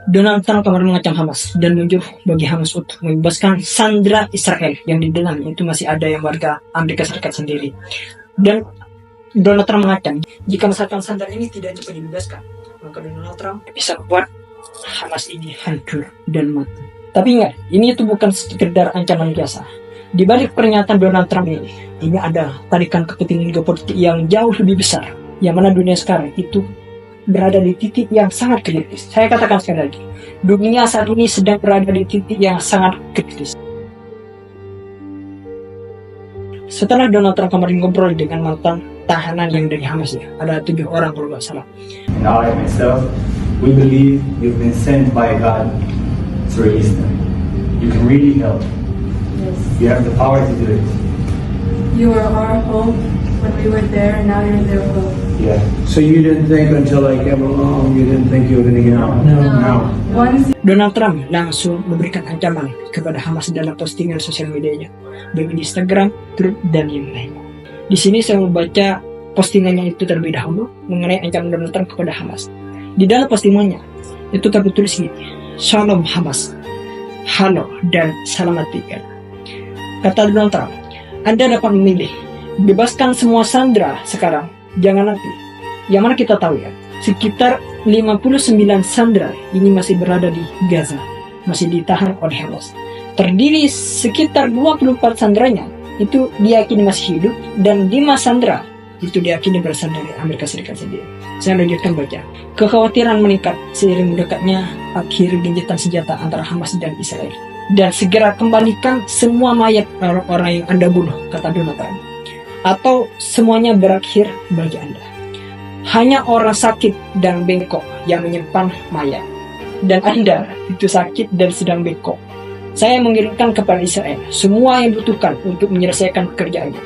Donald Trump kemarin mengacam Hamas dan menyuruh bagi Hamas untuk membebaskan sandera Israel yang di dalamnya itu masih ada yang warga Amerika Serikat sendiri. Dan Donald Trump mengatakan jika misalkan sandera ini tidak dapat dibebaskan, maka Donald Trump bisa membuat Hamas ini hancur dan mati. Tapi ingat, ini itu bukan sekedar ancaman biasa. Di balik pernyataan Donald Trump ini ada tarikan kepentingan geopolitik yang jauh lebih besar, yang mana dunia sekarang itu berada di titik yang sangat kritis. Saya katakan sekali lagi, dunia saat ini sedang berada di titik yang sangat kritis. Setelah Donald Trump kemarin ngobrol dengan mantan tahanan yang dari Hamas ya, ada 7 orang kalau nggak salah. And I myself, we believe you've been sent by God to release them. You can really help. Yes. You have the power to do it. You were our hope when we were there, and now you're their hope. Yeah. So you didn't think until I came along, you didn't think you were going to get out? No. Once Donald Trump langsung memberikan ancaman kepada Hamas dalam postingan sosial medianya, baik di Instagram, Truth, dan yang lainnya. Di sini saya membaca postingannya itu terlebih dahulu mengenai ancaman Donald Trump kepada Hamas. Di dalam postingannya itu tertulis gini, Shalom Hamas, halo dan selamat tinggal. Kata Donald Trump, Anda dapat memilih, bebaskan semua sandera sekarang, jangan nanti. Yang mana kita tahu ya, sekitar 59 sandera ini masih berada di Gaza, masih ditahan oleh Hamas. Terdiri sekitar 24 sanderanya itu diyakini masih hidup, dan 5 sandera itu diyakini berasal dari Amerika Serikat sendiri. Saya lanjutkan baca. Kekhawatiran meningkat seiring mendekatnya akhir gencatan senjata antara Hamas dan Israel. Dan segera kembalikan semua mayat orang-orang yang Anda bunuh, kata Donald Trump. Atau semuanya berakhir bagi Anda. Hanya orang sakit dan bengkok yang menyimpan mayat. Dan Anda itu sakit dan sedang bengkok. Saya mengirimkan kepada Israel semua yang dibutuhkan untuk menyelesaikan pekerjaannya.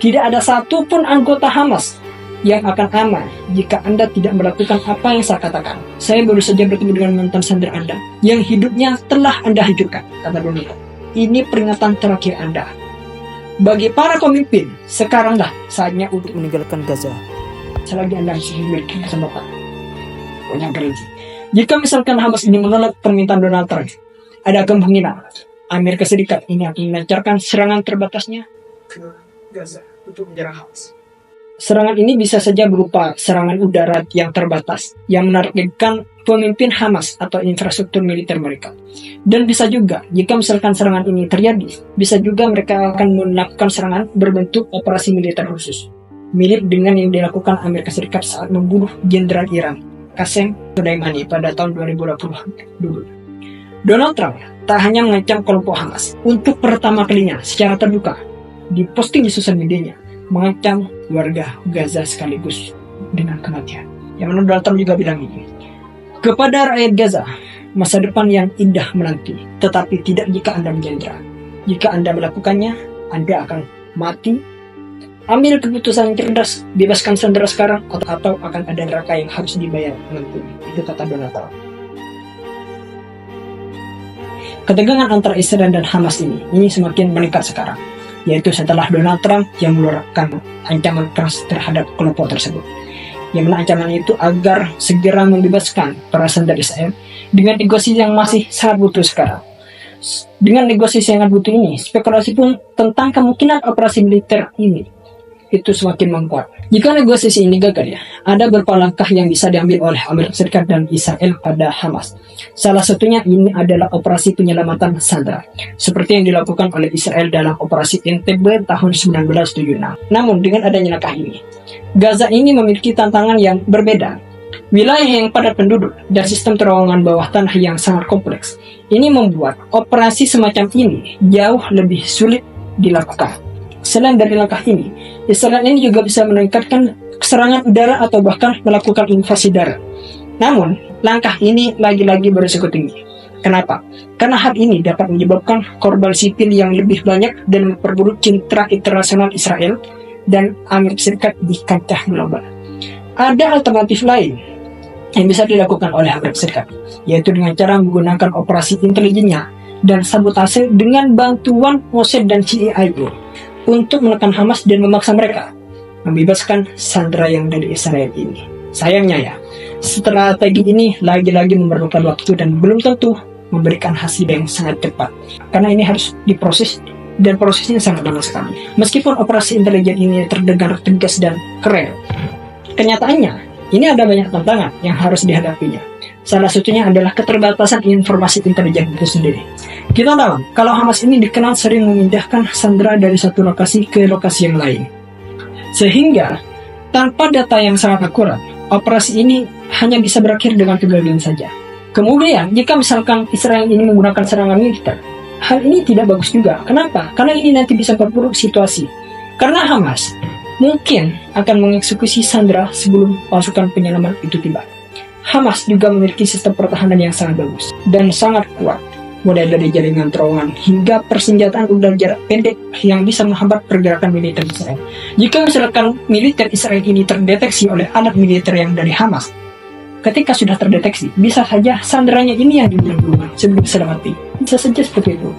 Tidak ada satupun anggota Hamas yang akan aman jika Anda tidak melakukan apa yang saya katakan. Saya baru saja bertemu dengan mantan sandera Anda yang hidupnya telah Anda hancurkan, kata Donald. Ini peringatan terakhir Anda. Bagi para pemimpin, sekaranglah saatnya untuk meninggalkan Gaza. Selagi Anda masih memiliki kesempatan. Punya garansi. Jika misalkan Hamas ini menolak permintaan Donald Trump, ada kemungkinan Amerika Serikat ini akan melancarkan serangan terbatasnya ke Gaza untuk menyerang Hamas. Serangan ini bisa saja berupa serangan udara yang terbatas yang menargetkan pemimpin Hamas atau infrastruktur militer mereka. Dan bisa juga, jika misalkan serangan ini terjadi, bisa juga mereka akan melakukan serangan berbentuk operasi militer khusus, mirip dengan yang dilakukan Amerika Serikat saat membunuh Jenderal Iran Qasem Soleimani pada tahun 2020 dulu. Donald Trump tak hanya mengancam kelompok Hamas untuk pertama kalinya secara terbuka di posting di sosial medianya, mengancam warga Gaza sekaligus dengan kematian. Yang mana Donald Trump juga bilang ini, kepada rakyat Gaza, masa depan yang indah menanti, tetapi tidak jika Anda menyandera. Jika Anda melakukannya, Anda akan mati. Ambil keputusan yang cerdas, bebaskan sandera sekarang, atau akan ada neraka yang harus dibayar nanti. Itu kata Donald Trump. Ketegangan antara Israel dan Hamas ini semakin meningkat sekarang, yaitu setelah Donald Trump yang mengeluarkan ancaman keras terhadap kelompok tersebut. Yang mana ancaman itu agar segera membebaskan para sandera Israel dengan negosiasi yang masih sangat butuh sekarang. Dengan negosiasi yang sangat butuh ini, spekulasi pun tentang kemungkinan operasi militer ini itu semakin menguat. Jika negosiasi ini gagal ya, ada beberapa langkah yang bisa diambil oleh Amerika Serikat dan Israel pada Hamas. Salah satunya ini adalah operasi penyelamatan sandera, seperti yang dilakukan oleh Israel dalam operasi Entebbe tahun 1976. Namun dengan adanya langkah ini, Gaza ini memiliki tantangan yang berbeda. Wilayah yang padat penduduk dan sistem terowongan bawah tanah yang sangat kompleks. Ini membuat operasi semacam ini jauh lebih sulit dilakukan. Selain dari langkah ini, Israel ini juga bisa meningkatkan serangan udara atau bahkan melakukan invasi darat. Namun, langkah ini lagi-lagi berisiko tinggi. Kenapa? Karena hal ini dapat menyebabkan korban sipil yang lebih banyak dan memperburuk citra internasional Israel dan Amerika Serikat di kancah global. Ada alternatif lain yang bisa dilakukan oleh Amerika Serikat, yaitu dengan cara menggunakan operasi intelijennya dan sabotase dengan bantuan Mossad dan CIA untuk menekan Hamas dan memaksa mereka membebaskan sandera yang dari Israel ini. Sayangnya ya, Strategi ini lagi-lagi memerlukan waktu dan belum tentu memberikan hasil yang sangat cepat, karena ini harus diproses dan prosesnya sangat lama sekali. Meskipun operasi intelijen ini terdengar tegas dan keren, kenyataannya ini ada banyak tantangan yang harus dihadapinya. Salah satunya adalah keterbatasan informasi intelijen itu sendiri. Kita tahu kalau Hamas ini dikenal sering memindahkan sandera dari satu lokasi ke lokasi yang lain, sehingga tanpa data yang sangat akurat, operasi ini hanya bisa berakhir dengan kegagalan saja. Kemudian, jika misalkan Israel ini menggunakan serangan militer, hal ini tidak bagus juga. Kenapa? Karena ini nanti bisa memperburuk situasi. Karena Hamas mungkin akan mengeksekusi sandera sebelum pasukan penyelaman itu tiba. Hamas juga memiliki sistem pertahanan yang sangat bagus dan sangat kuat, mulai dari jaringan terowongan hingga persenjataan udara jarak pendek yang bisa menghambat pergerakan militer Israel. Jika misalkan militer Israel ini terdeteksi oleh alat militer yang dari Hamas, ketika sudah terdeteksi, bisa saja sanderanya ini yang dibunuh duluan sebelum diselamati. Bisa saja seperti itu.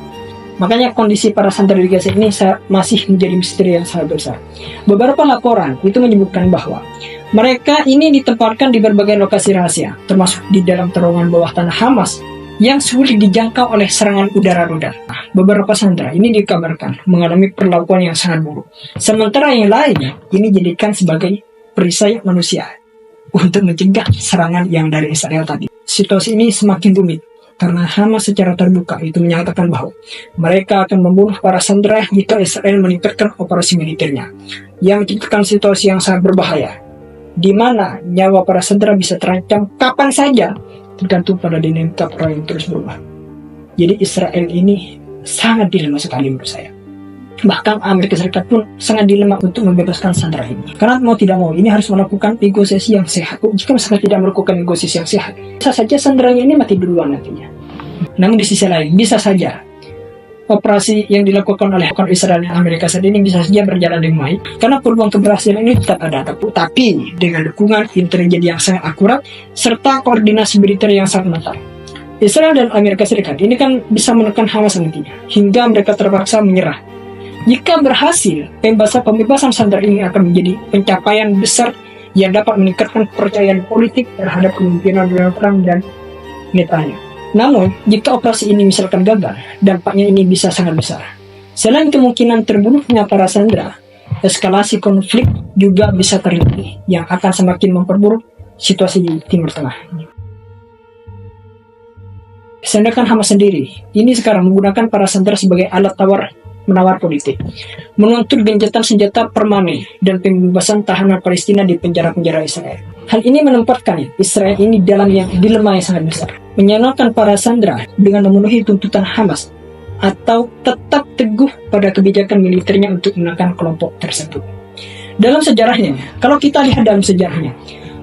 Makanya kondisi para sandera di Gaza ini masih menjadi misteri yang sangat besar. Beberapa laporan itu menyebutkan bahwa mereka ini ditempatkan di berbagai lokasi rahasia, termasuk di dalam terowongan bawah tanah Hamas yang sulit dijangkau oleh serangan udara rudal. Beberapa sandera ini dikabarkan mengalami perlakuan yang sangat buruk. Sementara yang lainnya ini dijadikan sebagai perisai manusia untuk mencegah serangan yang dari Israel tadi. Situasi ini semakin rumit karena Hamas secara terbuka itu menyatakan bahwa mereka akan membunuh para sandera jika Israel meningkatkan operasi militernya, yang menciptakan situasi yang sangat berbahaya, di mana nyawa para sandera bisa terancam kapan saja, tergantung pada dinamika perang yang terus berubah. Jadi Israel ini sangat dilema sekali menurut saya. Bahkan Amerika Serikat pun sangat dilema untuk membebaskan sandera ini. Karena mau tidak mau, ini harus melakukan negosiasi yang sehat. Jika misalkan tidak melakukan negosiasi yang sehat, bisa saja sanderanya ini mati duluan nantinya. Namun di sisi lain, bisa saja operasi yang dilakukan oleh Israel dan Amerika saat ini bisa saja berjalan dengan baik, karena peluang keberhasilan ini tetap ada. Tapi dengan dukungan intelijen yang sangat akurat serta koordinasi militer yang sangat matang, Israel dan Amerika Serikat ini kan bisa menekan Hamas nantinya hingga mereka terpaksa menyerah. Jika berhasil, pembebasan sandera ini akan menjadi pencapaian besar yang dapat meningkatkan kepercayaan politik terhadap kepemimpinan Donald Trump dan Netanyahu. Namun, jika operasi ini misalkan gagal, dampaknya ini bisa sangat besar. Selain kemungkinan terbunuhnya para sandera, eskalasi konflik juga bisa terjadi yang akan semakin memperburuk situasi di Timur Tengah. Sedangkan Hamas sendiri, ini sekarang menggunakan para sandera sebagai alat menawar politik, menuntut gencatan senjata permanen dan pembebasan tahanan Palestina di penjara-penjara Israel. Hal ini menempatkan Israel ini dalam dilema yang sangat besar, menyalahkan para sandera dengan memenuhi tuntutan Hamas atau tetap teguh pada kebijakan militernya untuk menekan kelompok tersebut. Dalam sejarahnya, kalau kita lihat dalam sejarahnya,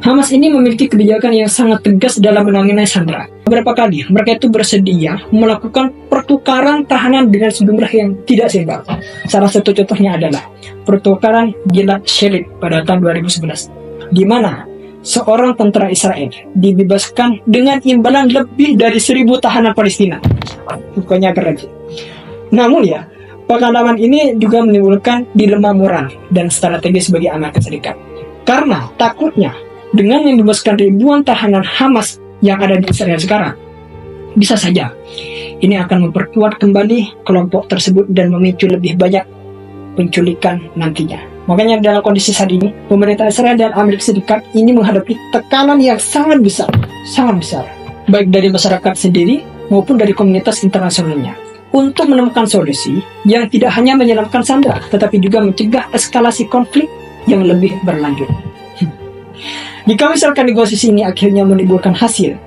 Hamas ini memiliki kebijakan yang sangat tegas dalam menangani sandera. Beberapa kali mereka itu bersedia melakukan pertukaran tahanan dengan sejumlah yang tidak seimbang. Salah satu contohnya adalah pertukaran Gilad Shalit pada tahun 2011, di mana seorang tentara Israel dibebaskan dengan imbalan lebih dari 1.000 tahanan Palestina. Pokoknya keren. Namun ya, pengalaman ini juga menimbulkan dilema moral dan strategis bagi Amerika Serikat. Karena takutnya dengan membebaskan ribuan tahanan Hamas yang ada di Israel sekarang, bisa saja ini akan memperkuat kembali kelompok tersebut dan memicu lebih banyak penculikan nantinya. Makanya dalam kondisi saat ini, pemerintah Israel dan Amerika Serikat ini menghadapi tekanan yang sangat besar, baik dari masyarakat sendiri maupun dari komunitas internasionalnya, untuk menemukan solusi yang tidak hanya menyelamatkan sandera, tetapi juga mencegah eskalasi konflik yang lebih berlanjut. Jika misalkan negosiasi ini akhirnya menimbulkan hasil,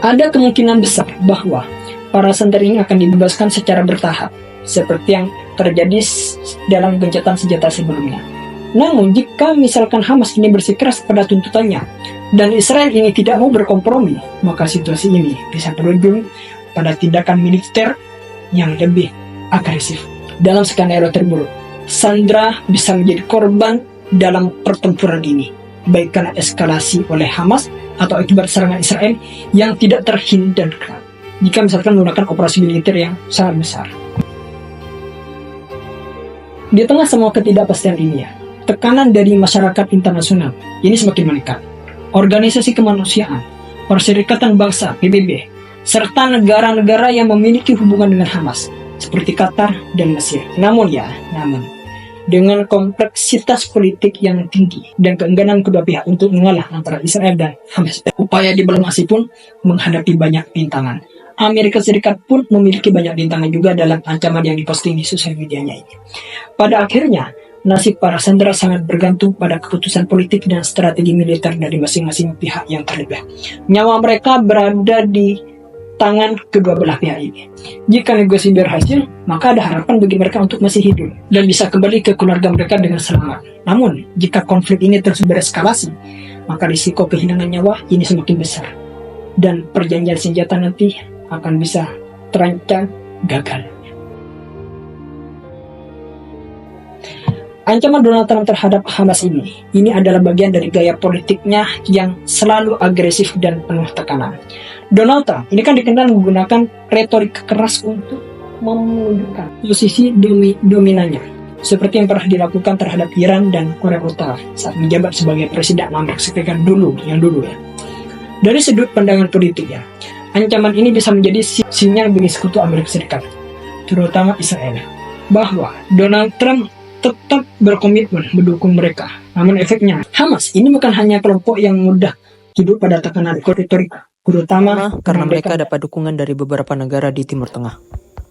ada kemungkinan besar bahwa para sandera ini akan dibebaskan secara bertahap, seperti yang terjadi dalam gencatan senjata sebelumnya. Namun, jika misalkan Hamas ini bersikeras pada tuntutannya, dan Israel ini tidak mau berkompromi, maka situasi ini bisa berujung pada tindakan militer yang lebih agresif. Dalam skenario terburuk, sandera bisa menjadi korban dalam pertempuran ini, baik karena eskalasi oleh Hamas atau akibat serangan Israel yang tidak terhindarkan jika misalkan menggunakan operasi militer yang sangat besar. Di tengah semua ketidakpastian ini, tekanan dari masyarakat internasional ini semakin meningkat. organisasi kemanusiaan, Perserikatan Bangsa (PBB), serta negara-negara yang memiliki hubungan dengan Hamas seperti Qatar dan Mesir. Namun dengan kompleksitas politik yang tinggi dan keengganan kedua pihak untuk mengalah antara Israel dan Hamas, upaya diplomasi pun menghadapi banyak rintangan. Amerika Serikat pun memiliki banyak rintangan juga dalam ancaman yang diposting di sosial medianya ini. Pada akhirnya, nasib para sandera sangat bergantung pada keputusan politik dan strategi militer dari masing-masing pihak yang terlibat. Nyawa mereka berada di tangan kedua belah pihak ini. Jika negosiasi berhasil, maka ada harapan bagi mereka untuk masih hidup dan bisa kembali ke keluarga mereka dengan selamat. Namun, jika konflik ini terus bereskalasi, maka risiko kehilangan nyawa ini semakin besar. Dan perjanjian senjata nanti akan bisa terancam gagal. Ancaman Donald Trump terhadap Hamas ini adalah bagian dari gaya politiknya yang selalu agresif dan penuh tekanan. Donald Trump ini kan dikenal menggunakan retorik keras untuk menunjukkan posisi dominannya, seperti yang pernah dilakukan terhadap Iran dan Korea Utara saat menjabat sebagai Presiden Amerika Serikat dulu ya. Dari sudut pandangan politiknya, ancaman ini bisa menjadi sinyal bagi sekutu Amerika Serikat, terutama Israel, bahwa Donald Trump tetap berkomitmen mendukung mereka. Namun efeknya, Hamas ini bukan hanya kelompok yang mudah hidup pada tekanan retorik, terutama karena mereka dapat dukungan dari beberapa negara di Timur Tengah.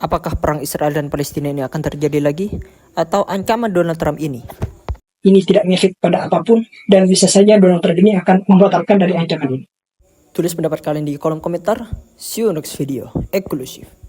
Apakah perang Israel dan Palestina ini akan terjadi lagi? Atau ancaman Donald Trump ini tidak ngefek pada apapun, dan bisa saja Donald Trump ini akan membatalkan dari ancaman ini. Tulis pendapat kalian di kolom komentar. See you next video. Eksklusif.